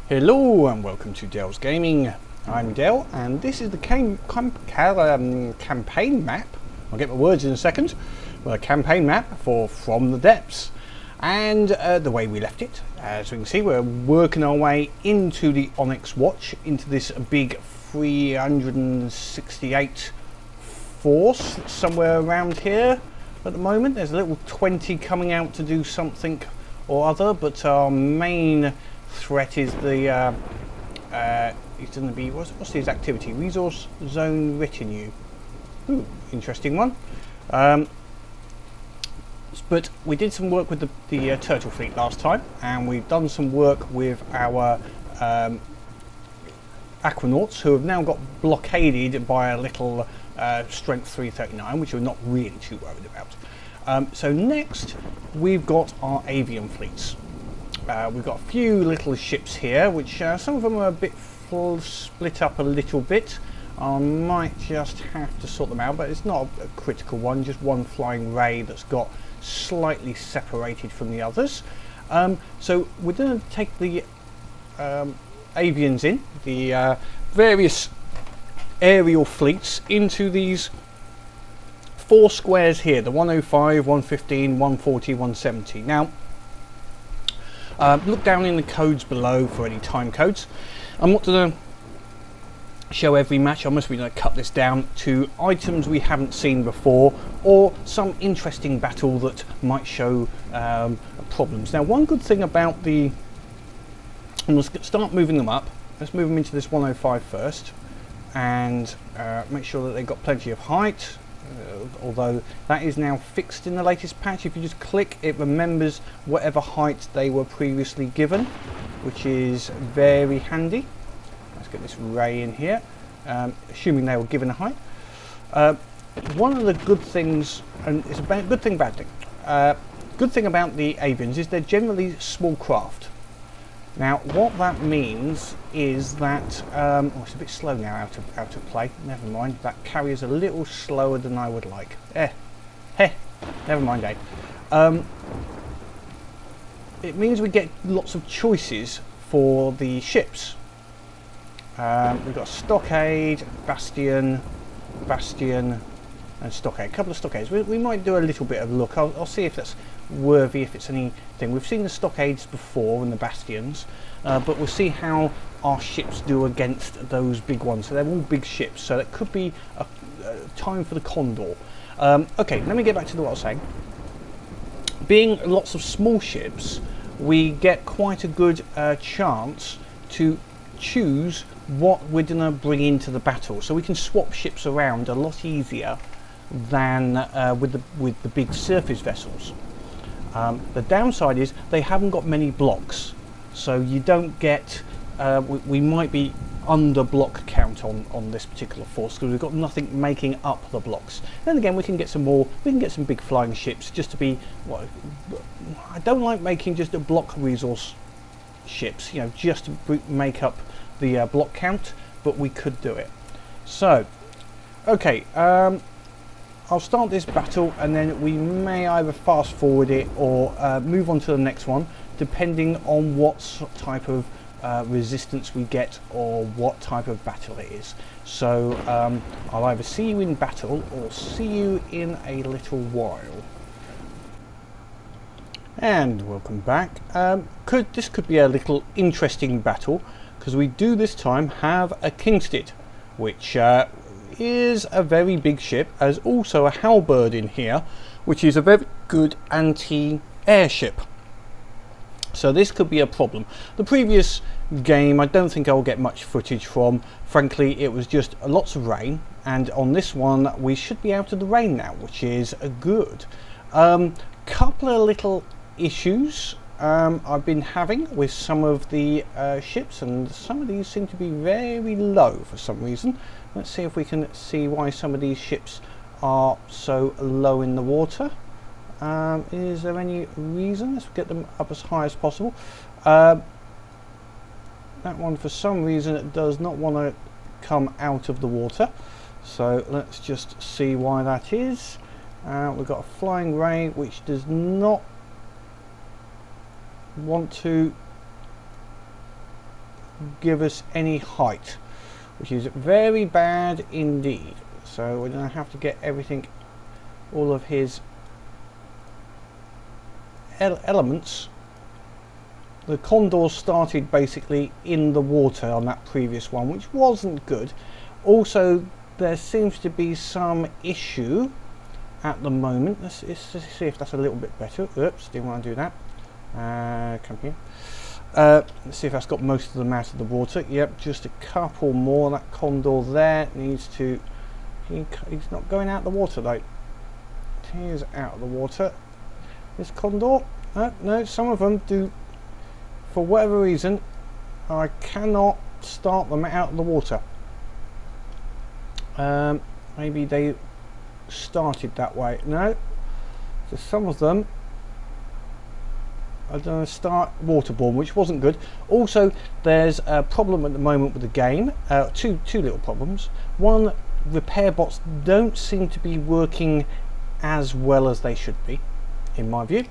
Hello and welcome to Dell's Gaming. I'm Dell and this is the campaign map. I'll get my words in a second. Well, a campaign map for From the Depths. And the way we left it, as we can see, we're working our way into the Onyx Watch, into this big 368 force somewhere around here at the moment. There's a little 20 coming out to do something or other, but our main threat is the it's going to be what's his activity? Resource zone retinue. Ooh, interesting one. But we did some work with the turtle fleet last time, and we've done some work with our aquanauts, who have now got blockaded by a little strength 339, which we're not really too worried about. So next we've got our avian fleets. We've got a few little ships here, which some of them are a bit split up a little bit. I might just have to sort them out, but it's not a critical one, just one flying ray that's got slightly separated from the others. So we're going to take the avians in, the various aerial fleets, into these four squares here, the 105, 115, 140, 170. Now, look down in the codes below for any time codes. I'm not going to show every match. I must be going to cut this down to items we haven't seen before, or some interesting battle that might show problems. Now, one good thing about the... And let's start moving them up. Let's move them into this 105 first, and make sure that they've got plenty of height. Although that is now fixed in the latest patch. If you just click, it remembers whatever height they were previously given, which is very handy. Let's get this ray in here, assuming they were given a height. One of the good things, and it's a good thing, bad thing. Good thing about the avians is they're generally small craft. Now, what that means is that oh, it's a bit slow now out of play. Never mind. That carrier's a little slower than I would like. Never mind, eh? It means we get lots of choices for the ships. We've got stockade, bastion, and stockade. A couple of stockades. We might do a little bit of look. I'll see if that's worthy, if it's anything. We've seen the stockades before and the bastions, but we'll see how our ships do against those big ones. So they're all big ships, so that could be a time for the Condor. Okay, let me get back to what I was saying. Being lots of small ships, we get quite a good chance to choose what we're going to bring into the battle, so we can swap ships around a lot easier than with the big surface vessels. The downside is they haven't got many blocks, so you don't get we might be under block count on this particular force, because we've got nothing making up the blocks. Then again, we can get some more, we can get some big flying ships just to be, well, I don't like making just a block resource ships, you know, just to make up the block count, but we could do it. So okay, I'll start this battle, and then we may either fast forward it or move on to the next one, depending on what type of resistance we get or what type of battle it is. So I'll either see you in battle or see you in a little while. And welcome back. This could be a little interesting battle, because we do this time have a Kingstead, which is a very big ship. There's also a Halberd in here, which is a very good anti-air ship. So this could be a problem. The previous game, I don't think I'll get much footage from. Frankly, it was just lots of rain, and on this one we should be out of the rain now, which is good. Couple of little issues I've been having with some of the ships, and some of these seem to be very low for some reason. Let's see if we can see why some of these ships are so low in the water. Is there any reason? Let's get them up as high as possible. That one, for some reason, it does not want to come out of the water. So let's just see why that is. We've got a flying ray which does not want to give us any height, which is very bad indeed. So we're going to have to get everything, all of his elements. The Condor started basically in the water on that previous one, which wasn't good. Also, there seems to be some issue at the moment. Let's see if that's a little bit better. Oops, didn't want to do that. Come here. Let's see if that's got most of them out of the water. Yep, just a couple more. That Condor there needs to... He's not going out of the water though. He is out of the water. This Condor? No, some of them do. For whatever reason, I cannot start them out of the water. Maybe they started that way. No. So some of them are going to start waterborne, which wasn't good. Also, there's a problem at the moment with the game. Two little problems. One, repair bots don't seem to be working as well as they should be, in my view.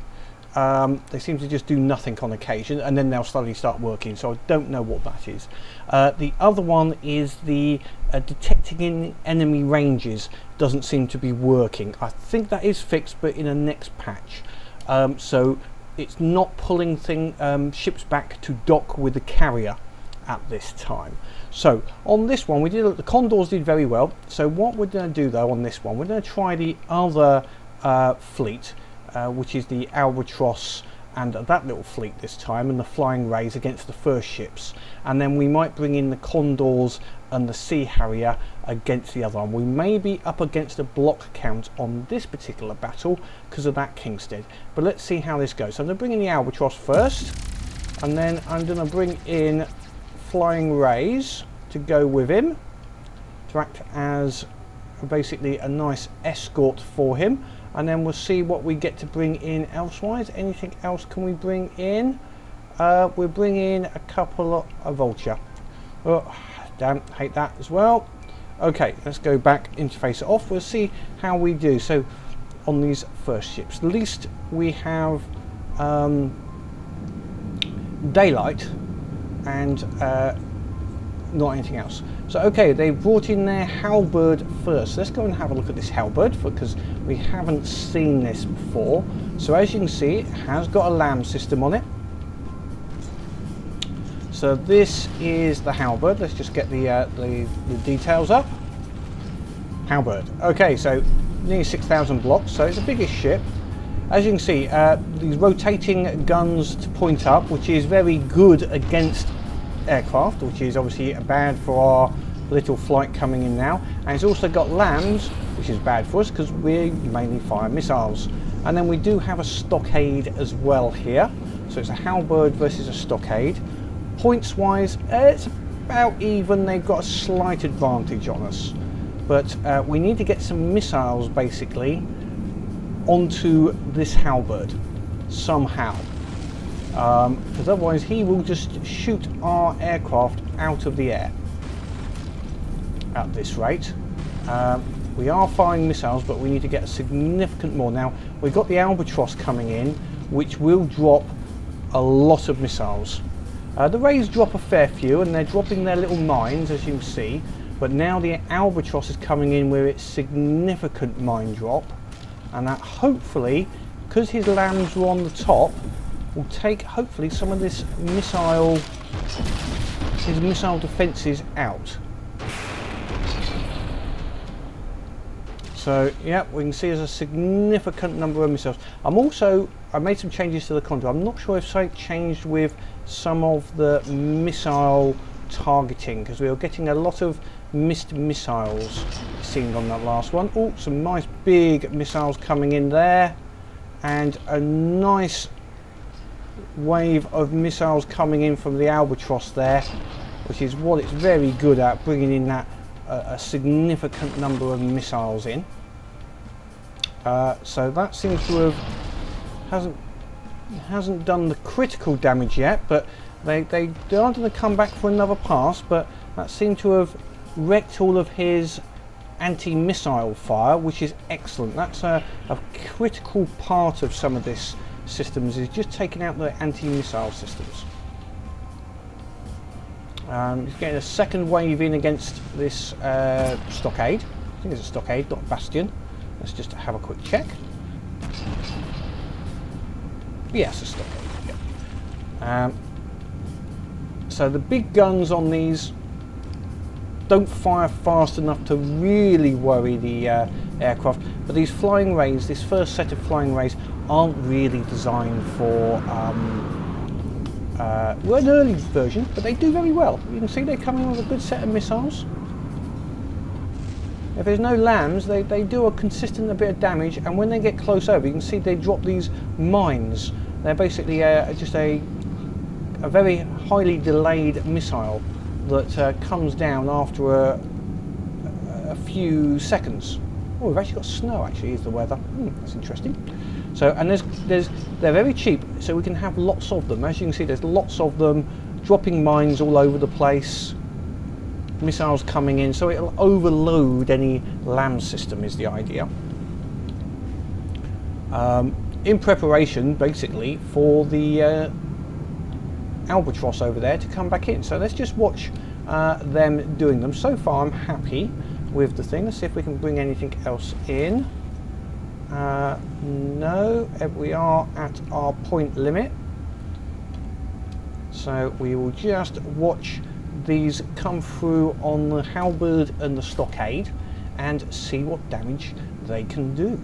They seem to just do nothing on occasion, and then they'll slowly start working, so I don't know what that is. The other one is the detecting in enemy ranges doesn't seem to be working. I think that is fixed, but in a next patch. So it's not pulling ships back to dock with the carrier at this time. So on this one, the Condors did very well. So what we're going to do though on this one, we're going to try the other fleet, which is the Albatross and that little fleet this time, and the Flying Rays against the first ships, and then we might bring in the Condors and the Sea Harrier against the other one. We may be up against a block count on this particular battle because of that Kingstead, but let's see how this goes. So I'm going to bring in the Albatross first, and then I'm going to bring in Flying Rays to go with him to act as basically a nice escort for him. And then we'll see what we get to bring in elsewise. Anything else can we bring in? We'll bring in a couple of Vulture. Oh, damn, hate that as well. Okay, let's go back, interface it off. We'll see how we do. So on these first ships, at least we have daylight and not anything else. So okay, they brought in their Halberd first. Let's go and have a look at this Halberd because we haven't seen this before. So as you can see, it has got a LAM system on it. So this is the Halberd. Let's just get the details up. Halberd. Okay, so nearly 6,000 blocks. So it's a biggish ship. As you can see, these rotating guns to point up, which is very good against aircraft, which is obviously bad for our little flight coming in now, and it's also got LAMs, which is bad for us because we mainly fire missiles. And then we do have a stockade as well here, so it's a Halberd versus a stockade. Points wise, it's about even. They've got a slight advantage on us, but we need to get some missiles basically onto this Halberd somehow, because otherwise he will just shoot our aircraft out of the air at this rate. We are firing missiles, but we need to get a significant more. Now we've got the Albatross coming in, which will drop a lot of missiles. The Rays drop a fair few, and they're dropping their little mines, as you can see, but now the Albatross is coming in with its significant mine drop, and that hopefully, because his LAMs are on the top, will take hopefully some of this missile defences out. So yeah, we can see there's a significant number of missiles. I made some changes to the Condor. I'm not sure if something changed with some of the missile targeting, because we were getting a lot of missed missiles seen on that last one. Oh, some nice big missiles coming in there, and a nice wave of missiles coming in from the Albatross there, which is what it's very good at, bringing in that a significant number of missiles in. So that seems to have hasn't done the critical damage yet, but they are going to come back for another pass, but that seemed to have wrecked all of his anti-missile fire, which is excellent. That's a critical part of some of this systems, is just taking out the anti-missile systems. He's getting a second wave in against this stockade. I think it's a stockade, not a bastion. Let's just have a quick check. Yes, a stockade. Yeah. So the big guns on these don't fire fast enough to really worry the aircraft, but these flying rays, this first set of flying rays, aren't really designed for well, an early version, but they do very well. You can see they're coming with a good set of missiles. If there's no lambs, they do a consistent bit of damage, and when they get close over, you can see they drop these mines. They're basically just a very highly delayed missile that comes down after a few seconds. Oh, we've actually got snow. Actually, is the weather. That's interesting. So, and they're very cheap, so we can have lots of them. As you can see, there's lots of them, dropping mines all over the place. Missiles coming in, so it'll overload any LAM system is the idea. In preparation, basically, for the Albatross over there to come back in. So let's just watch them doing them. So far I'm happy with the thing. Let's see if we can bring anything else in. No, we are at our point limit. So we will just watch these come through on the Halberd and the stockade and see what damage they can do.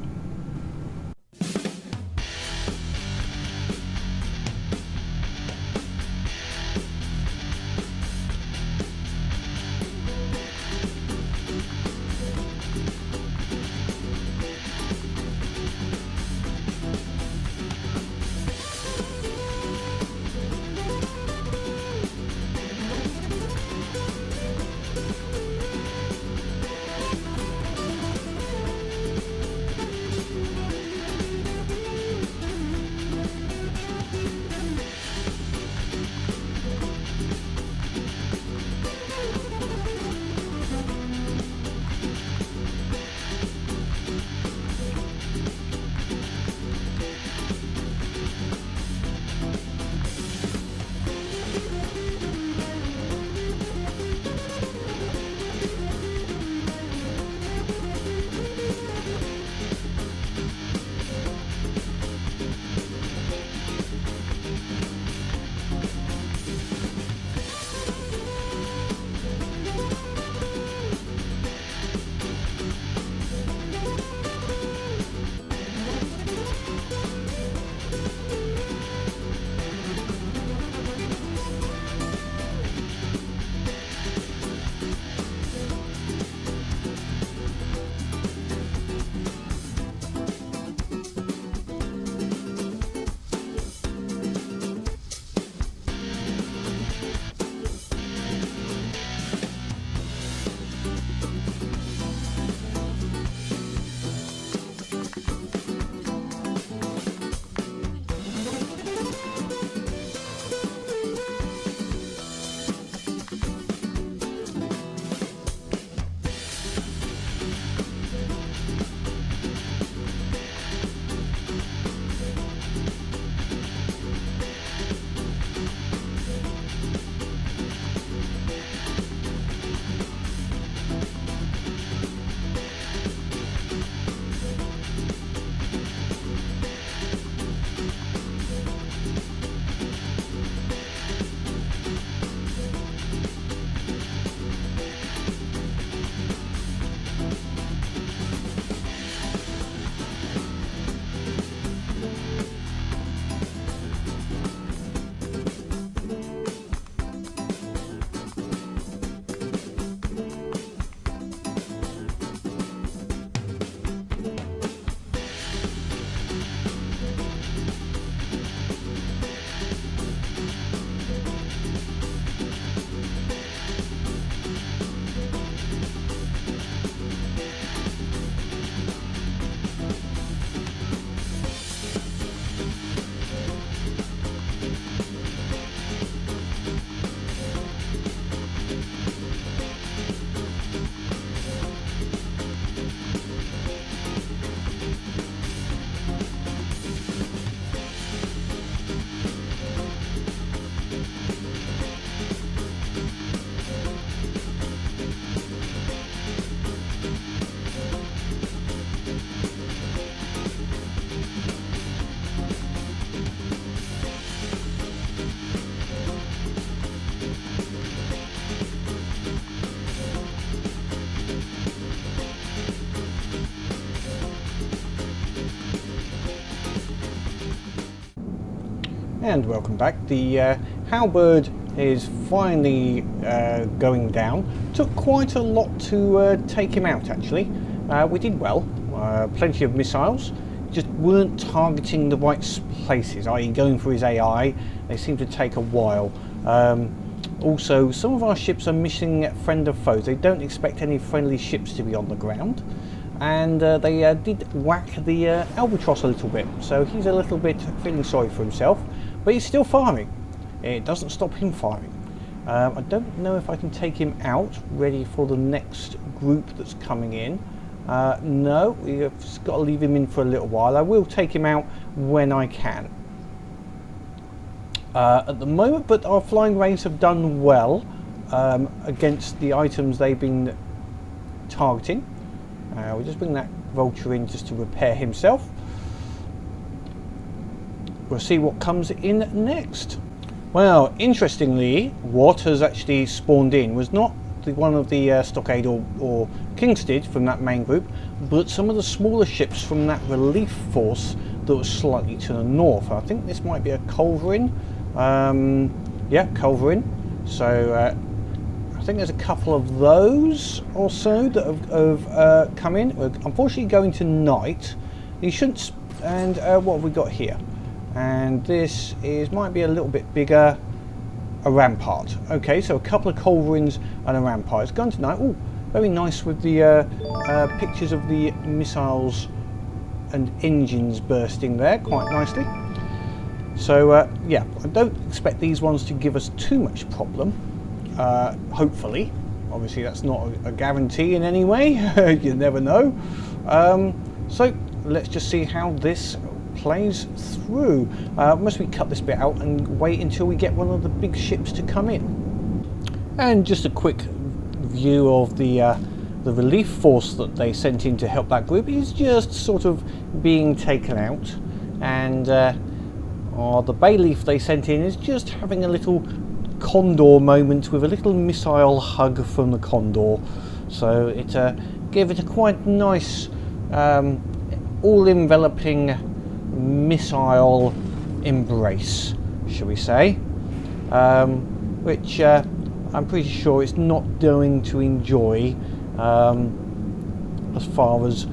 And welcome back. The Halberd is finally going down. Took quite a lot to take him out actually. We did well, plenty of missiles, just weren't targeting the right places, i.e. going for his AI. They seem to take a while. Also, some of our ships are missing friend of foes. They don't expect any friendly ships to be on the ground. And they did whack the Albatross a little bit, so he's a little bit feeling sorry for himself, but he's still firing. It doesn't stop him firing. I don't know if I can take him out, ready for the next group that's coming in. No, we've got to leave him in for a little while. I will take him out when I can. At the moment, but our flying rays have done well against the items they've been targeting. We'll just bring that vulture in just to repair himself. We'll see what comes in next. Well, interestingly, what has actually spawned in was not one of the stockade or Kingstead from that main group, but some of the smaller ships from that relief force that was slightly to the north. I think this might be a culverin. Yeah, culverin. So I think there's a couple of those or so that have come in. We're unfortunately going to night. You shouldn't. And what have we got here? And this might be a little bit bigger. A rampart. Okay, so a couple of culverins and a rampart. It's gone tonight. Oh, very nice with the pictures of the missiles and engines bursting there quite nicely. So yeah, I don't expect these ones to give us too much problem. Hopefully. Obviously that's not a guarantee in any way. You never know. So let's just see how this plays through. Must we cut this bit out and wait until we get one of the big ships to come in? And just a quick view of the relief force that they sent in to help that group is just sort of being taken out, and the Bayleaf they sent in is just having a little Condor moment with a little missile hug from the Condor. So it gave it a quite nice all-enveloping missile embrace, shall we say, which I'm pretty sure it's not going to enjoy as far as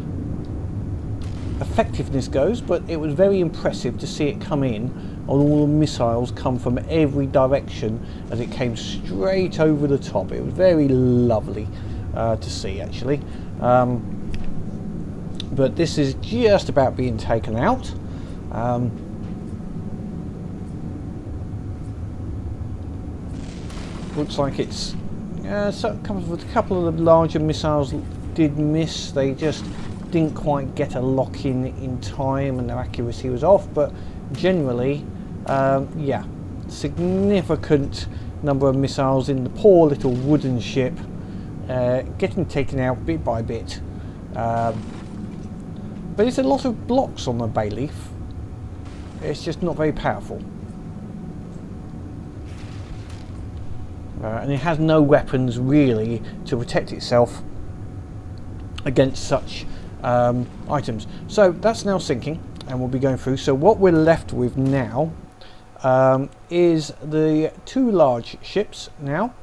effectiveness goes, but it was very impressive to see it come in and all the missiles come from every direction as it came straight over the top. It was very lovely to see actually. But this is just about being taken out. Looks like it's so it comes with a couple of the larger missiles did miss. They just didn't quite get a lock in time and their accuracy was off, but generally yeah, significant number of missiles in the poor little wooden ship getting taken out bit by bit. But it's a lot of blocks on the Bayleaf. It's just not very powerful. And it has no weapons really to protect itself against such items. So that's now sinking and we'll be going through. So what we're left with now is the two large ships now.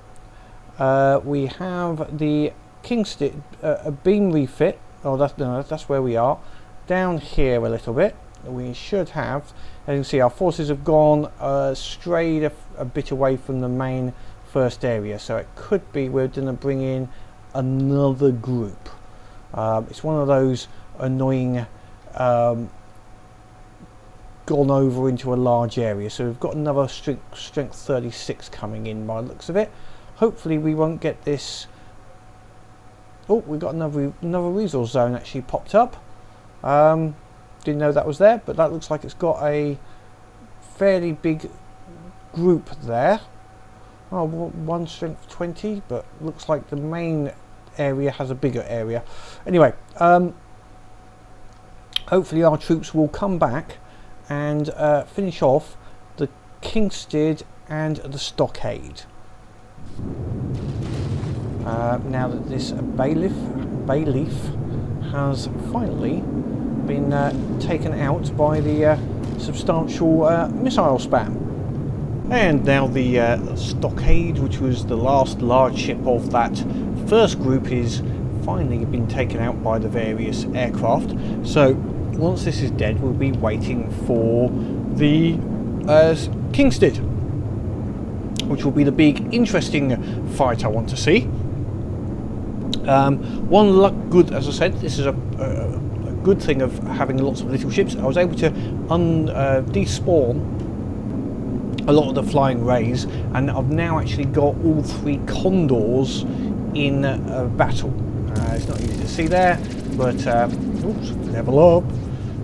We have the Kingstead, a beam refit. Oh, that's where we are. Down here a little bit. We should have, as you can see, our forces have gone strayed a bit away from the main first area, so it could be we're going to bring in another group. It's one of those annoying gone over into a large area, so we've got another strength 36 coming in by the looks of it. Hopefully we won't get this. Oh, we've got another resource zone actually popped up. Didn't know that was there, but that looks like it's got a fairly big group there. Oh, one strength 20, but looks like the main area has a bigger area. Anyway, hopefully our troops will come back and finish off the Kingstead and the stockade. Now that this Bayleaf has finally been taken out by the substantial missile spam. And now the stockade, which was the last large ship of that first group, is finally been taken out by the various aircraft. So once this is dead, we'll be waiting for the Kingstead, which will be the big interesting fight I want to see. One luck good, as I said, this is a good thing of having lots of little ships. I was able to despawn a lot of the flying rays, and I've now actually got all 3 condors in battle. It's not easy to see there, but oops, level up,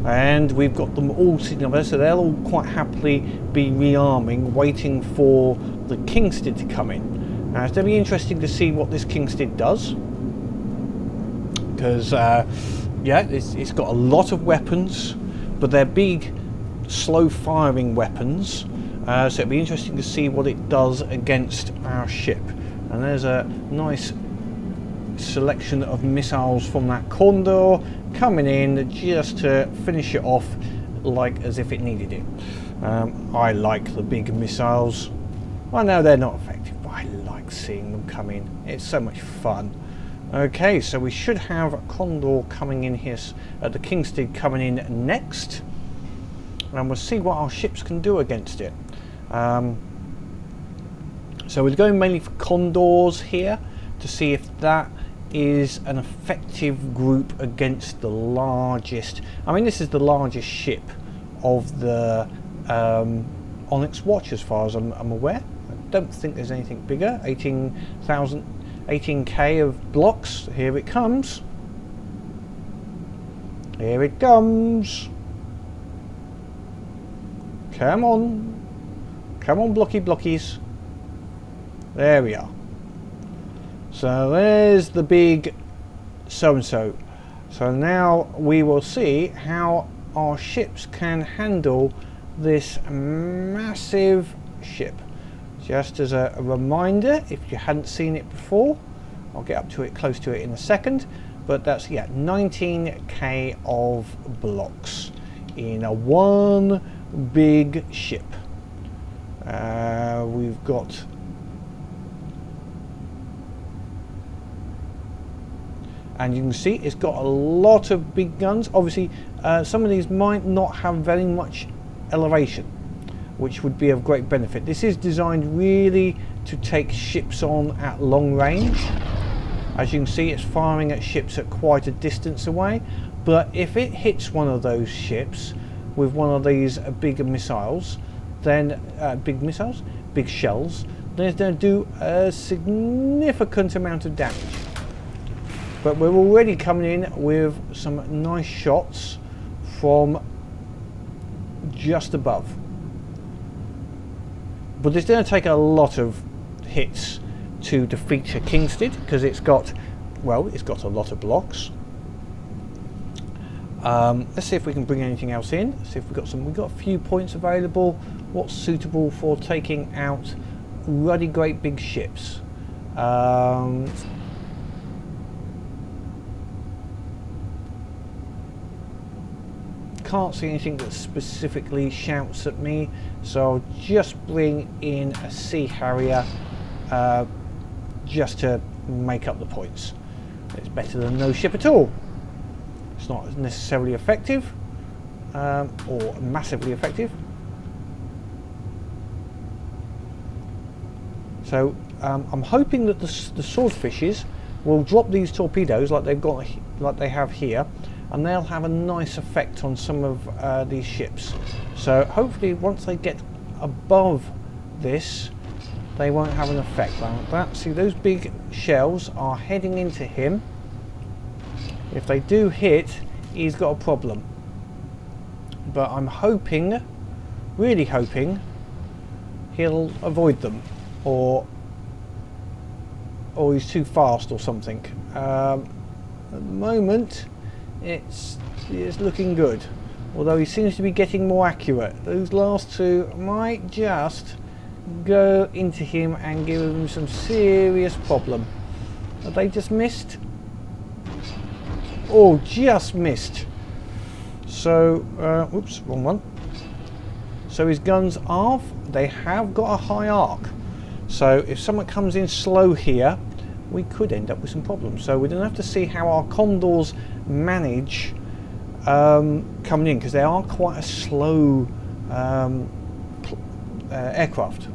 and we've got them all sitting up there, so they'll all quite happily be rearming, waiting for the Kingstead to come in. It's going to be interesting to see what this Kingstead does, because yeah, it's got a lot of weapons, but they're big, slow-firing weapons. So it'll be interesting to see what it does against our ship. And there's a nice selection of missiles from that Condor coming in just to finish it off like as if it needed it. I like the big missiles. I know they're not effective, but I like seeing them come in. It's so much fun. Okay, so we should have a Condor coming in here, the Kingstead coming in next, and we'll see what our ships can do against it. So we're going mainly for Condors here to see if that is an effective group against the largest. I mean, this is the largest ship of the Onyx Watch as far as I'm aware. I don't think there's anything bigger. 18k of blocks. Here it comes. Here it comes. Come on. Come on, blockies. There we are. So there's the big so-and-so. So now we will see how our ships can handle this massive ship. Just as a reminder, if you hadn't seen it before, I'll get up to it, close to it in a second, but that's, yeah, 19k of blocks in a one big ship. We've got and you can see it's got a lot of big guns. Obviously some of these might not have very much elevation, which would be of great benefit. This is designed really to take ships on at long range. As you can see, it's firing at ships at quite a distance away, but if it hits one of those ships with one of these big missiles, then big shells, then it's going to do a significant amount of damage. But we're already coming in with some nice shots from just above. But it's going to take a lot of hits to defeat a Kingstead, because it's got, well, it's got a lot of blocks. Let's see if we can bring anything else in. See if we've got a few points available. What's suitable for taking out ruddy great big ships? Can't see anything that specifically shouts at me, so I'll just bring in a Sea Harrier just to make up the points. It's better than no ship at all. It's not necessarily effective or massively effective. So I'm hoping that the swordfishes will drop these torpedoes like they have here, and they'll have a nice effect on some of these ships. So hopefully once they get above this, they won't have an effect like that. See, those big shells are heading into him. If they do hit, he's got a problem. But I'm hoping, really hoping, he'll avoid them, or he's too fast or something. At the moment, it's looking good, although he seems to be getting more accurate. Those last two might just go into him and give him some serious problem. Have they just missed? Oh, just missed. So oops, wrong one. So his guns they have got a high arc. So if someone comes in slow here, we could end up with some problems. So we're going to have to see how our Condors manage coming in, because they are quite a slow aircraft.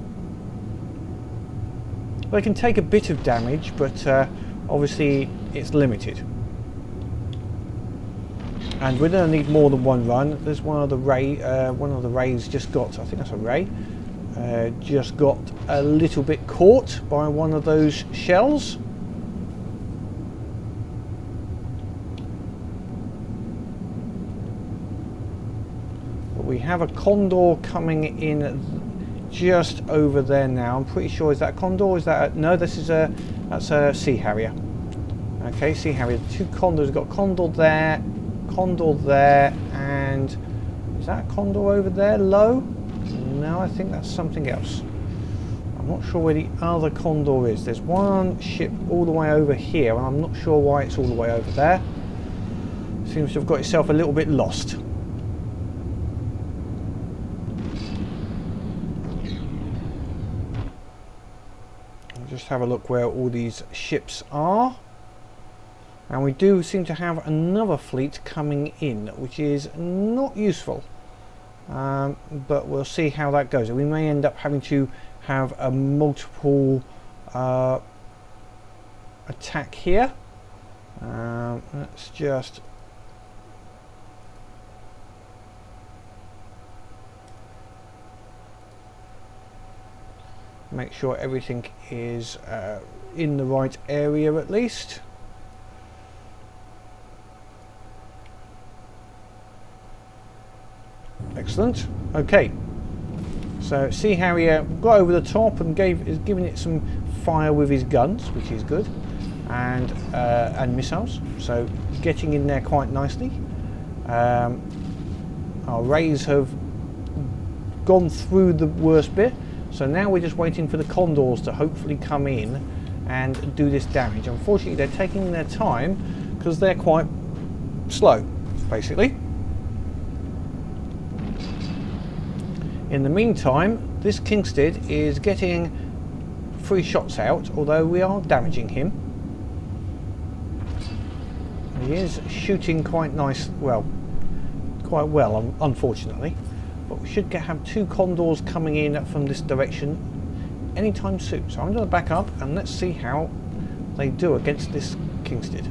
They can take a bit of damage, but obviously it's limited. And we're going to need more than one run. There's one of the rays just got, I think that's a ray, just got a little bit caught by one of those shells. But we have a Condor coming in just over there now. I'm pretty sure, is that a Condor? Is that no? That's a Sea Harrier. Okay, Sea Harrier. Two Condors. We've got Condor there, and is that a Condor over there low? No, I think that's something else. I'm not sure where the other Condor is. There's one ship all the way over here, and I'm not sure why it's all the way over there. Seems to have got itself a little bit lost. I'll just have a look where all these ships are. And we do seem to have another fleet coming in, which is not useful. But we'll see how that goes. We may end up having to have a multiple attack here. Let's just make sure everything is in the right area at least. Excellent. Okay, so Sea Harrier got over the top and is giving it some fire with his guns, which is good, and missiles. So getting in there quite nicely. Our rays have gone through the worst bit, so now we're just waiting for the Condors to hopefully come in and do this damage. Unfortunately, they're taking their time because they're quite slow, basically. In the meantime, this Kingstead is getting 3 shots out, although we are damaging him. He is shooting quite well, unfortunately. But we should have 2 Condors coming in from this direction anytime soon. So I'm going to back up and let's see how they do against this Kingstead.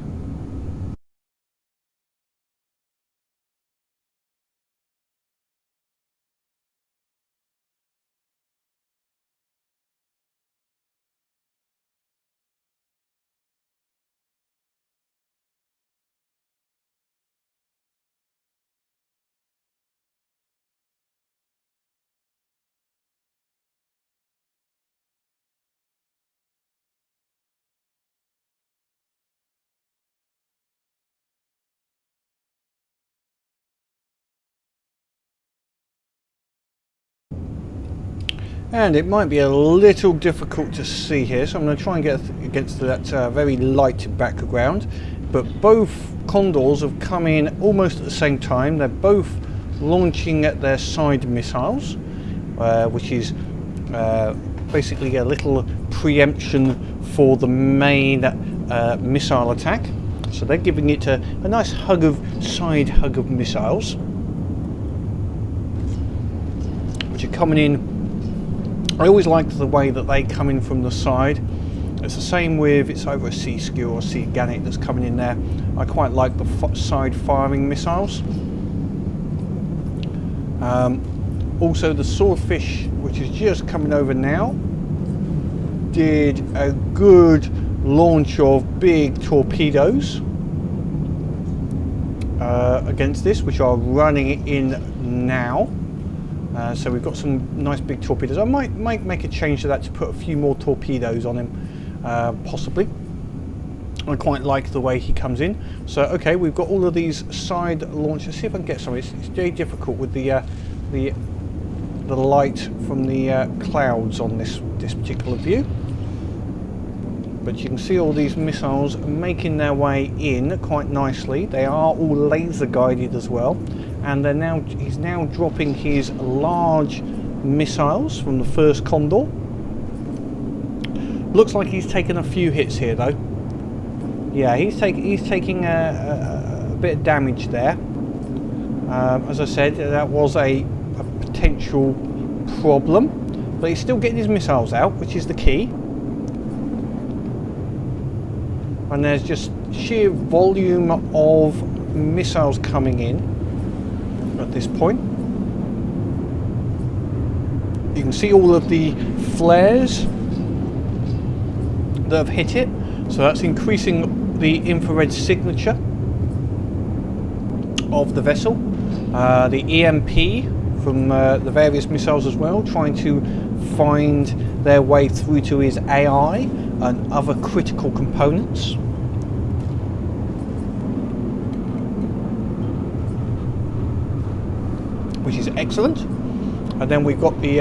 And it might be a little difficult to see here, so I'm going to try and get against that very light background. But both Condors have come in almost at the same time. They're both launching at their side missiles, which is basically a little preemption for the main missile attack. So they're giving it a nice side hug of missiles, which are coming in. I always like the way that they come in from the side. It's the same with, it's either a Sea Skew or Sea Gannet that's coming in there. I quite like the side firing missiles. Also the Swordfish, which is just coming over now, did a good launch of big torpedoes against this, which are running in now. So we've got some nice big torpedoes. I might make a change to that to put a few more torpedoes on him, possibly. I quite like the way he comes in. So okay, we've got all of these side launches. Let's see if I can get some. It's very difficult with the light from the clouds on this particular view. But you can see all these missiles making their way in quite nicely. They are all laser guided as well, and he's now dropping his large missiles from the first Condor. Looks like he's taken a few hits here though. Yeah, he's taking a bit of damage there. As I said, that was a potential problem, but he's still getting his missiles out, which is the key. And there's just sheer volume of missiles coming in at this point. You can see all of the flares that have hit it, so that's increasing the infrared signature of the vessel. The EMP from the various missiles as well, trying to find their way through to his AI and other critical components. Which is excellent. And then we've got the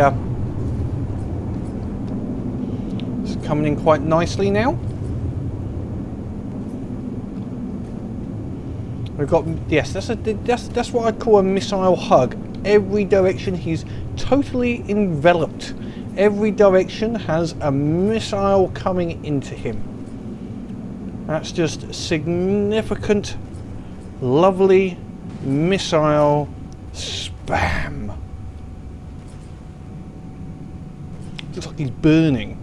it's coming in quite nicely now. We've got, yes, that's what I'd call a missile hug. Every direction he's totally enveloped. Every direction has a missile coming into him. That's just significant, lovely missile spam. Looks like he's burning.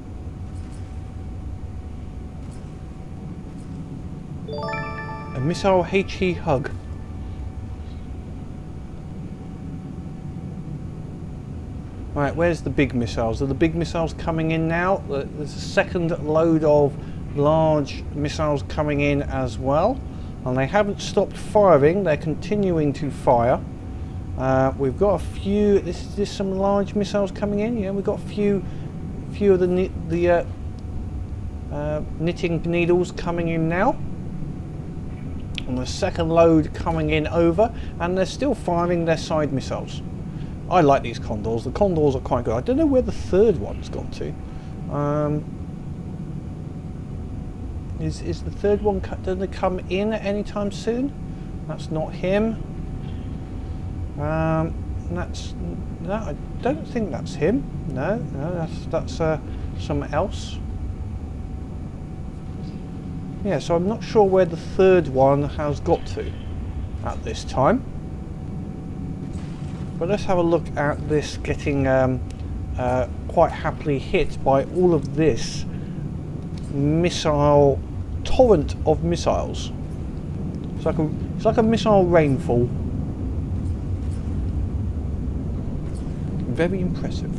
A missile HE hug. Right, where's the big missiles? Are the big missiles coming in now? There's a second load of large missiles coming in as well. And they haven't stopped firing, they're continuing to fire. We've got a few, this is some large missiles coming in. Yeah, we've got a few of the knitting needles coming in now. And the second load coming in over, and they're still firing their side missiles. I like these Condors. The Condors are quite good. I don't know where the third one's gone to. Is the third one going to come in at any time soon? That's not him. No, I don't think that's him. No, that's someone else. Yeah, so I'm not sure where the third one has got to at this time. But let's have a look at this getting quite happily hit by all of this missile torrent of missiles. It's like a missile rainfall. Very impressive.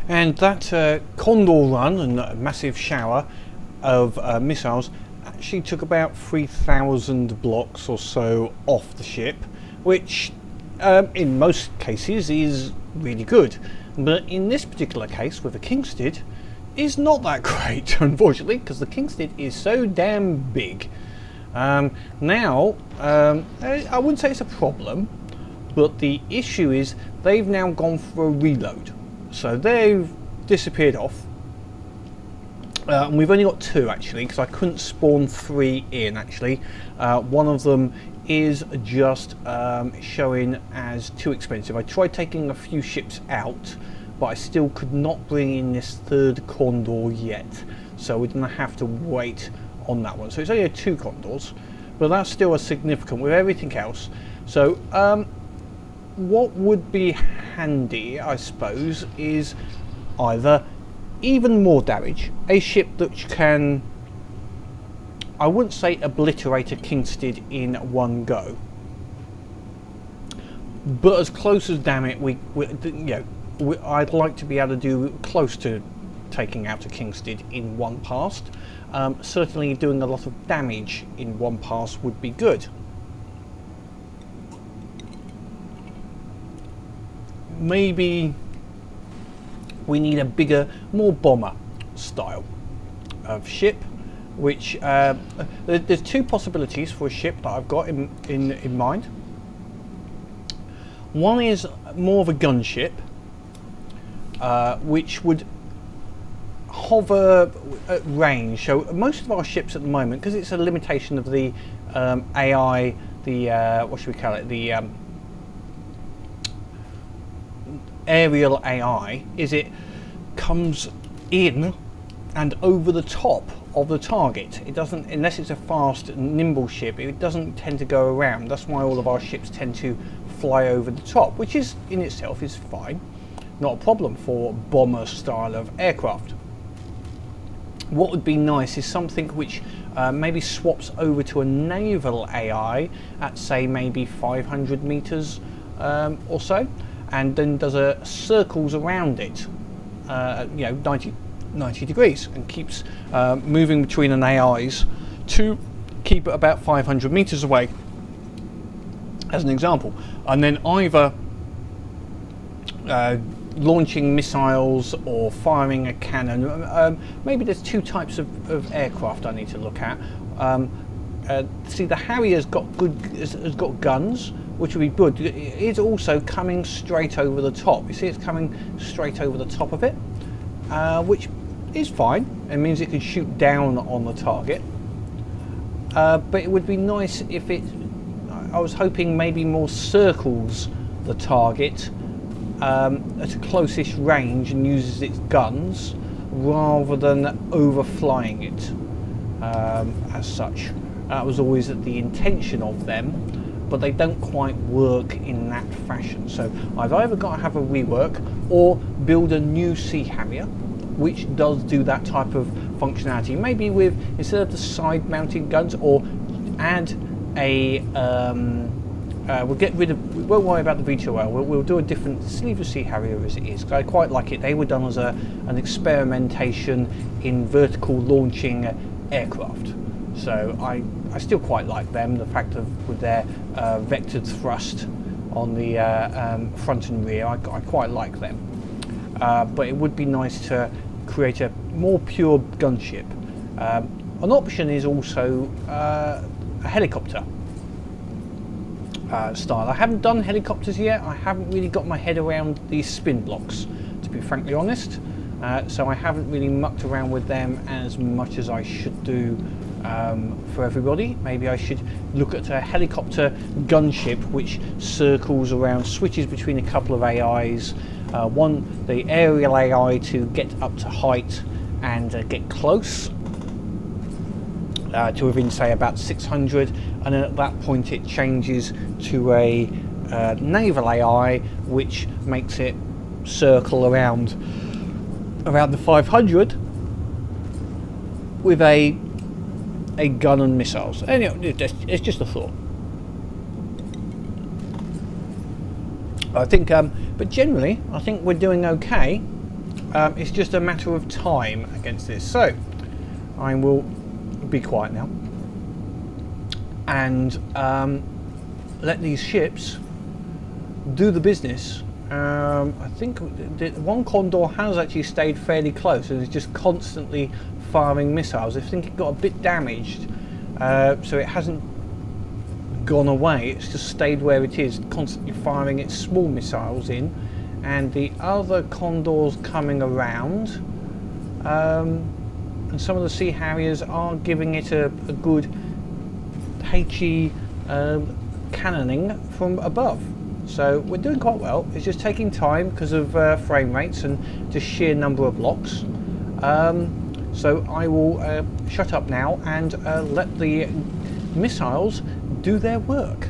And that Condor run and a massive shower of missiles actually took about 3,000 blocks or so off the ship, which in most cases is really good. But in this particular case with the Kingstead is not that great, unfortunately, because the Kingstead is so damn big. Now, I wouldn't say it's a problem, but the issue is they've now gone for a reload. So they've disappeared off. And we've only got two actually, because I couldn't spawn three in actually. One of them is just showing as too expensive. I tried taking a few ships out, but I still could not bring in this third Condor yet, so we're going to have to wait on that one. So it's only 2 Condors, but that's still a significant with everything else. So what would be handy, I suppose, is either even more damage, a ship that can, I wouldn't say obliterate a Kingstead in one go, but as close as damn it, I'd like to be able to do close to taking out a Kingstead in one pass. Certainly doing a lot of damage in one pass would be good. Maybe we need a bigger, more bomber style of ship, which there's 2 possibilities for a ship that I've got in mind. One is more of a gunship, which would hover at range. So most of our ships at the moment, because it's a limitation of the AI, the what should we call it, the aerial AI, is it comes in and over the top of the target. It doesn't, unless it's a fast, nimble ship, it doesn't tend to go around. That's why all of our ships tend to fly over the top, which is in itself is fine, not a problem for bomber style of aircraft. What would be nice is something which maybe swaps over to a naval AI at, say, maybe 500 meters or so, and then does circles around it, 90 degrees, and keeps moving between an AIs to keep it about 500 meters away, as an example, and then either launching missiles or firing a cannon. Maybe there's 2 types of aircraft I need to look at. See, the Harrier's has got guns, which would be good. It is also coming straight over the top. You see, it's coming straight over the top of it, which is fine. It means it can shoot down on the target. But it would be nice if it, I was hoping maybe more circles the target at a closest range and uses its guns rather than overflying it as such. That was always the intention of them, but they don't quite work in that fashion. So I've either got to have a rework or build a new Sea Harrier which does do that type of functionality, maybe with, instead of the side mounted guns, or add a we'll get rid of, we won't worry about the V2L, we'll do a different, leave the Sea Harrier as it is, because I quite like it. They were done as an experimentation in vertical launching aircraft, so I still quite like them, the fact of with their vectored thrust on the front and rear. I quite like them, but it would be nice to create a more pure gunship. An option is also a helicopter style. I haven't done helicopters yet. I haven't really got my head around these spin blocks, to be frankly honest, so I haven't really mucked around with them as much as I should do for everybody. Maybe I should look at a helicopter gunship which circles around, switches between a couple of AIs, the aerial AI to get up to height and get close to within, say, about 600, and then at that point it changes to a naval AI which makes it circle around the 500 with a gun and missiles. Anyway, it's just a thought. I think, but generally, I think we're doing okay. It's just a matter of time against this. So, I will be quiet now and let these ships do the business. I think one Condor has actually stayed fairly close and is just constantly firing missiles. I think it got a bit damaged, so it hasn't gone away, it's just stayed where it is, constantly firing its small missiles in, and the other Condors coming around, and some of the Sea Harriers are giving it a good HE cannoning from above. So we're doing quite well. It's just taking time because of frame rates and just sheer number of blocks. So I will shut up now and let the missiles do their work.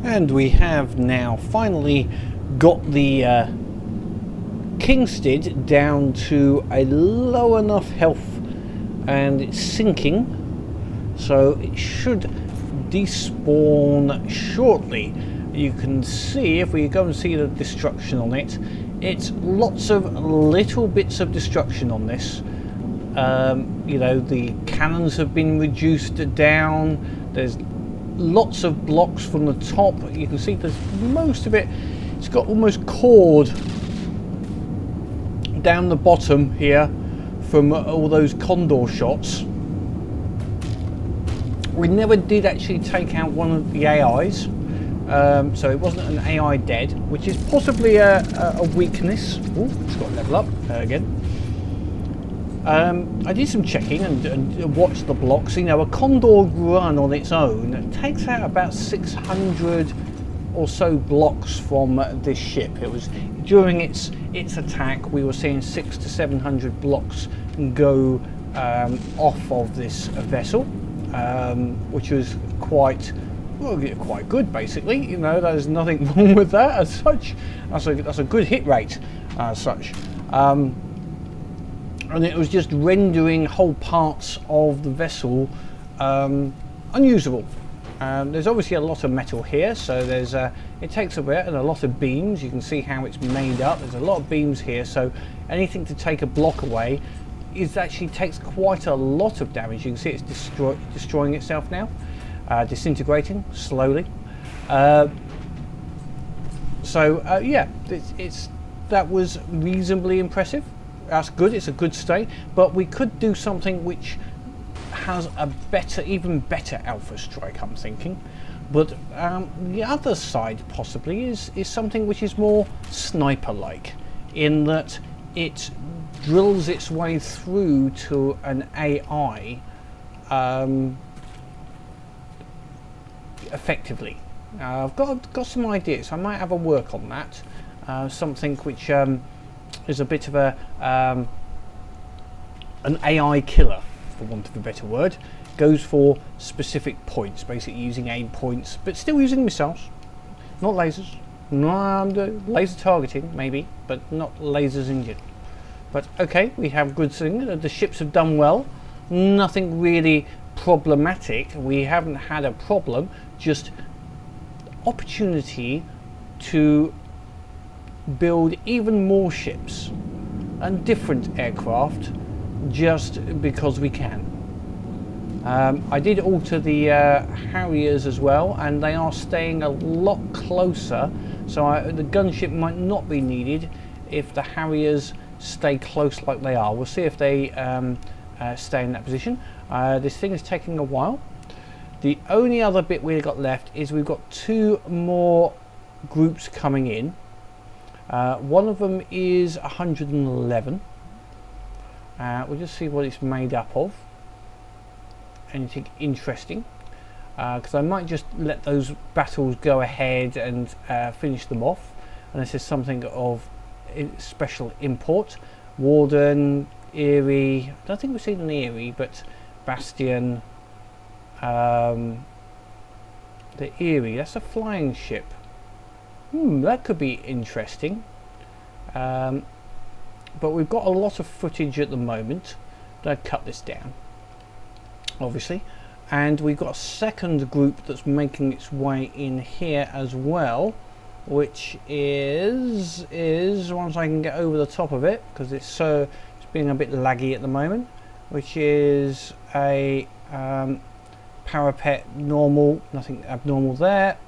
And we have now finally got the Kingstead down to a low enough health, and it's sinking, so it should despawn shortly. You can see, if we go and see the destruction on it, it's lots of little bits of destruction on this. You know, the cannons have been reduced down, there's lots of blocks from the top. You can see there's most of it, it's got almost cored down the bottom here from all those condor shots. We never did actually take out one of the AIs, so it wasn't an AI dead, which is possibly a weakness. Oh, it's got to level up again. I did some checking and watched the blocks. You know, a Condor run on its own takes out about 600 or so blocks from this ship. It was during its attack, we were seeing 600 to 700 blocks go off of this vessel, which was quite good, basically. You know, there's nothing wrong with that as such. That's a good hit rate as such. And it was just rendering whole parts of the vessel unusable. There's obviously a lot of metal here, so there's it takes a bit, and a lot of beams. You can see how it's made up. There's a lot of beams here, so anything to take a block away actually takes quite a lot of damage. You can see it's destroying itself now, disintegrating slowly. Yeah, that was reasonably impressive. That's good, it's a good state, but we could do something which has a better, even better alpha strike, I'm thinking. But the other side possibly is something which is more sniper-like, in that it drills its way through to an AI effectively. I've got some ideas. I might have a work on that. Something which is a bit of a an AI killer, for want of a better word. Goes for specific points, basically using aim points, but still using missiles, not lasers. No, laser targeting maybe, but not lasers injured. But okay, we have good thing. The ships have done well. Nothing really problematic. We haven't had a problem. Just opportunity to build even more ships and different aircraft, just because we can. I did alter the Harriers as well, and they are staying a lot closer, so the gunship might not be needed if the Harriers stay close like they are. We'll see if they stay in that position. This thing is taking a while. The only other bit we've got left is we've got 2 more groups coming in. One of them is 111. We'll just see what it's made up of. Anything interesting, because I might just let those battles go ahead and finish them off unless there's something of special import. Warden, Erie, I don't think we've seen an Erie, but Bastion, the Erie, that's a flying ship. That could be interesting, but we've got a lot of footage at the moment. I'll cut this down, obviously, and we've got a second group that's making its way in here as well, which is once I can get over the top of it, because it's being a bit laggy at the moment, which is a parapet normal, nothing abnormal there.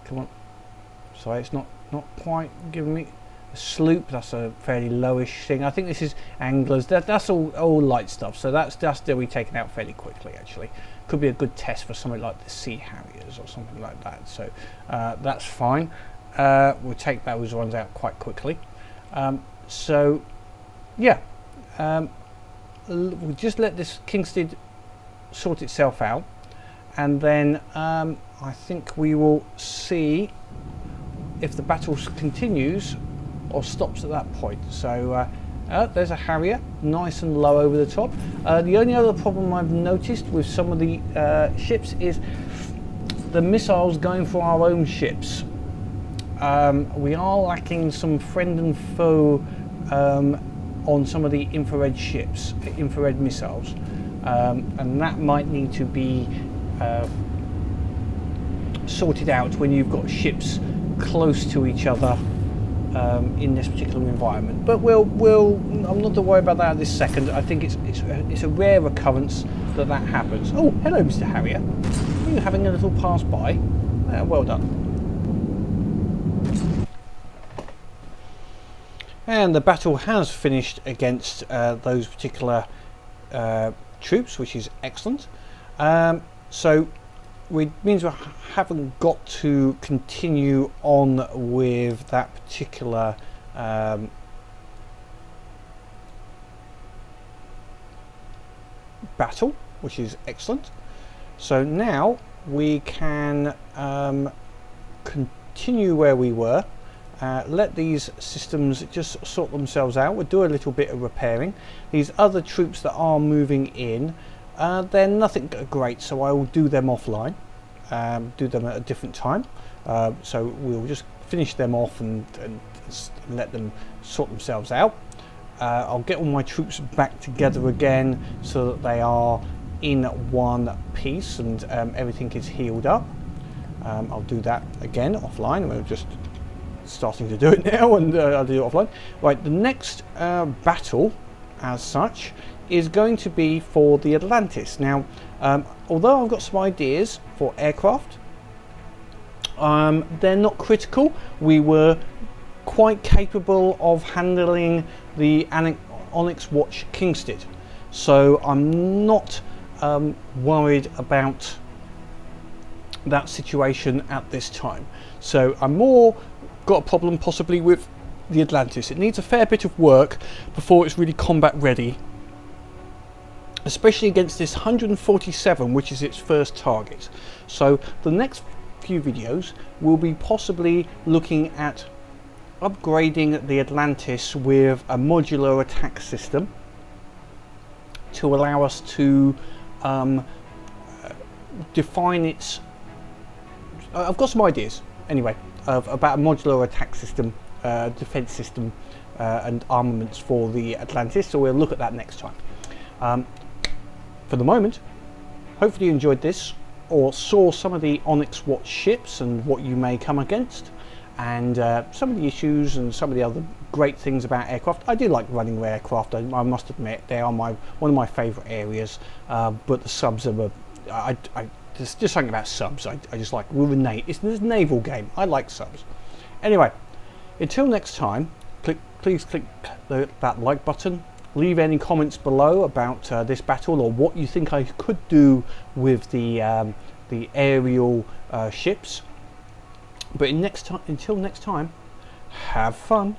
Come on, sorry, it's not quite giving me a sloop. That's a fairly lowish thing. I think this is anglers. That's all light stuff, so that's to be taken out fairly quickly. Actually, could be a good test for something like the Sea Harriers or something like that. So that's fine. We'll take those ones out quite quickly. So yeah, we'll just let this Kingstead sort itself out, and then I think we will see if the battle continues or stops at that point. So there's a Harrier, nice and low over the top. The only other problem I've noticed with some of the ships is the missiles going for our own ships. We are lacking some friend and foe on some of the infrared ships, infrared missiles, and that might need to be sorted out when you've got ships close to each other in this particular environment. But I'm not to worry about that at this second. I think it's a rare occurrence that happens. Oh, hello, Mr. Harrier. Are you having a little pass by? Well done. And the battle has finished against those particular troops, which is excellent. So it means we haven't got to continue on with that particular battle, which is excellent. So now we can continue where we were. Let these systems just sort themselves out. We'll do a little bit of repairing. These other troops that are moving in, they're nothing great, so I will do them offline, do them at a different time. So we'll just finish them off and let them sort themselves out. I'll get all my troops back together again so that they are in one piece and everything is healed up. I'll do that again offline. We're just starting to do it now, and I'll do it offline. Right, the next battle as such is going to be for the Atlantis. Now, although I've got some ideas for aircraft, they're not critical. We were quite capable of handling the Onyx Watch Kingstead, so I'm not worried about that situation at this time. So I'm more got a problem possibly with the Atlantis. It needs a fair bit of work before it's really combat ready, especially against this 147, which is its first target. So the next few videos will be possibly looking at upgrading the Atlantis with a modular attack system to allow us to define its... I've got some ideas anyway about a modular attack system, defense system and armaments for the Atlantis, so we'll look at that next time. For the moment, hopefully you enjoyed this or saw some of the Onyx Watch ships and what you may come against, and some of the issues and some of the other great things about aircraft. I do like running aircraft, I must admit. They are one of my favourite areas, but the subs are there's just something about subs I just like. It's a naval game. I like subs. Anyway, until next time, please click that like button. Leave any comments below about this battle, or what you think I could do with the aerial ships. But until next time, have fun.